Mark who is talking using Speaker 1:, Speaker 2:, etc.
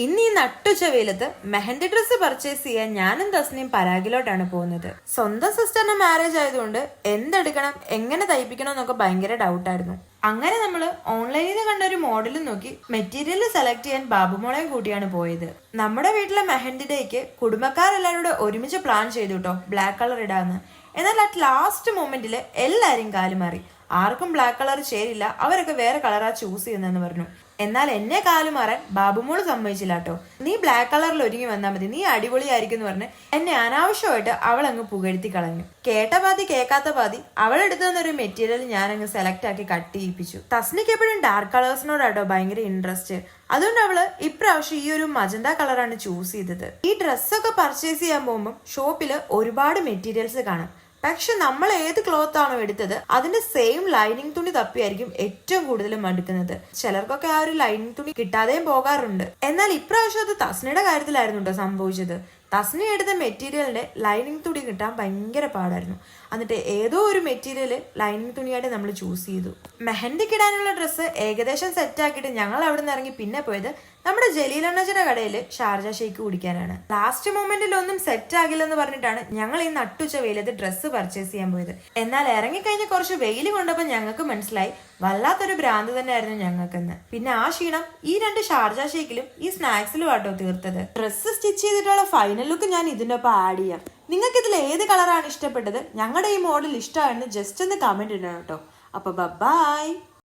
Speaker 1: ഇന്ന് ഈ നട്ടുച്ച വെയിലത്ത് മെഹന്തി ഡ്രസ്സ് പർച്ചേസ് ചെയ്യാൻ ഞാനും തസ്നിയും പരാഗിലോട്ടാണ് പോകുന്നത്. സ്വന്തം സിസ്റ്ററിന്റെ മാരേജ് ആയതുകൊണ്ട് എന്തെടുക്കണം, എങ്ങനെ തയ്പ്പിക്കണം എന്നൊക്കെ ഭയങ്കര ഡൗട്ടായിരുന്നു. അങ്ങനെ നമ്മള് ഓൺലൈനിൽ നിന്ന് കണ്ട ഒരു മോഡലും നോക്കി മെറ്റീരിയൽ സെലക്ട് ചെയ്യാൻ ബാബുമോളെയും കൂട്ടിയാണ് പോയത്. നമ്മുടെ വീട്ടിലെ മെഹന്തി ഡേക്ക് കുടുംബക്കാരെല്ലാരും കൂടെ ഒരുമിച്ച് പ്ലാൻ ചെയ്തു കേട്ടോ, ബ്ലാക്ക് കളർ ഇടാന്ന്. എന്നാൽ അറ്റ് ലാസ്റ്റ് മൊമെന്റില് എല്ലാരും കാലുമാറി. ആർക്കും ബ്ലാക്ക് കളർ ചേരില്ല, അവരൊക്കെ വേറെ കളറാ ചൂസ് ചെയ്യുന്നതെന്ന് പറഞ്ഞു. എന്നാൽ എന്നെ കാലുമാറാൻ ബാബുമോള് സമ്മതിച്ചില്ല കേട്ടോ. നീ ബ്ലാക്ക് കളറിൽ ഒരുങ്ങി വന്നാൽ മതി, നീ അടിപൊളിയായിരിക്കും എന്ന് പറഞ്ഞ് എന്നെ അനാവശ്യമായിട്ട് അവൾ അങ്ങ് പുകഴ്ത്തി കളഞ്ഞു. കേട്ട പാതി കേൾക്കാത്ത പാതി അവളെടുത്തു തന്നൊരു മെറ്റീരിയൽ ഞാൻ അങ്ങ് സെലക്ട് ആക്കി കട്ട് ചെയ്യിപ്പിച്ചു. തസ്നിക്ക് എപ്പോഴും ഡാർക്ക് കളേഴ്സിനോടാട്ടോ ഭയങ്കര ഇൻട്രസ്റ്റ്. അതുകൊണ്ട് അവള് ഇപ്രാവശ്യം ഈ ഒരു മജന്ത കളറാണ് ചൂസ് ചെയ്തത്. ഈ ഡ്രസ്സൊക്കെ പർച്ചേസ് ചെയ്യാൻ പോകുമ്പോൾ ഷോപ്പില് ഒരുപാട് മെറ്റീരിയൽസ് കാണാം. പക്ഷെ നമ്മൾ ഏത് ക്ലോത്ത് ആണോ എടുത്തത് അതിന്റെ സെയിം ലൈനിങ് തുണി തപ്പിയായിരിക്കും ഏറ്റവും കൂടുതൽ മടുക്കുന്നത്. ചിലർക്കൊക്കെ ആ ഒരു ലൈനിങ് തുണി കിട്ടാതെയും പോകാറുണ്ട്. എന്നാൽ ഇപ്രാവശ്യം അത് തസ്നയുടെ കാര്യത്തിലായിരുന്നു കേട്ടോ സംഭവിച്ചത്. തസ്നി എടുത്ത മെറ്റീരിയലിന്റെ ലൈനിങ് തുണി കിട്ടാൻ ഭയങ്കര പാടായിരുന്നു. എന്നിട്ട് ഏതോ ഒരു മെറ്റീരിയൽ ലൈനിങ് തുണിയായിട്ട് നമ്മൾ ചൂസ് ചെയ്തു. മെഹന്തിക്കിടാനുള്ള ഡ്രസ്സ് ഏകദേശം സെറ്റ് ആക്കിയിട്ട് ഞങ്ങൾ അവിടെ നിന്ന് ഇറങ്ങി പിന്നെ പോയത് നമ്മുടെ ജലീലണ്ണച്ചയുടെ കടയിൽ ഷാർജ ഷേക്ക് കുടിക്കാനാണ്. ലാസ്റ്റ് മൊമെന്റിൽ ഒന്നും സെറ്റ് ആകില്ലെന്ന് പറഞ്ഞിട്ടാണ് ഞങ്ങൾ ഈ നട്ടുച്ച വെയിലത്ത് ഡ്രസ്സ് പർച്ചേസ് ചെയ്യാൻ പോയത്. എന്നാൽ ഇറങ്ങിക്കഴിഞ്ഞ് കുറച്ച് വെയിൽ കൊണ്ടപ്പോൾ ഞങ്ങൾക്ക് മനസ്സിലായി വല്ലാത്തൊരു ഭ്രാന്ത് തന്നെയായിരുന്നു ഞങ്ങൾക്കെന്ന്. പിന്നെ ആ ക്ഷീണം ഈ 2 ഷാർജ ഷേക്കിലും ഈ സ്നാക്സിലും ആട്ടോ തീർത്തത്. ഡ്രസ്സ് സ്റ്റിച്ച് ചെയ്തിട്ടുള്ള ഫൈനൽ ലുക്ക് ഞാൻ ഇതിന്റെ ഒപ്പം ആഡ് ചെയ്യാം. നിങ്ങൾക്ക് ഇതിൽ ഏത് കളറാണ് ഇഷ്ടപ്പെട്ടത്, ഞങ്ങളുടെ ഈ മോഡൽ ഇഷ്ടമാണെന്ന് ജസ്റ്റ് ഒന്ന് കമന്റ് ഇടണം കേട്ടോ. അപ്പൊ ബൈ.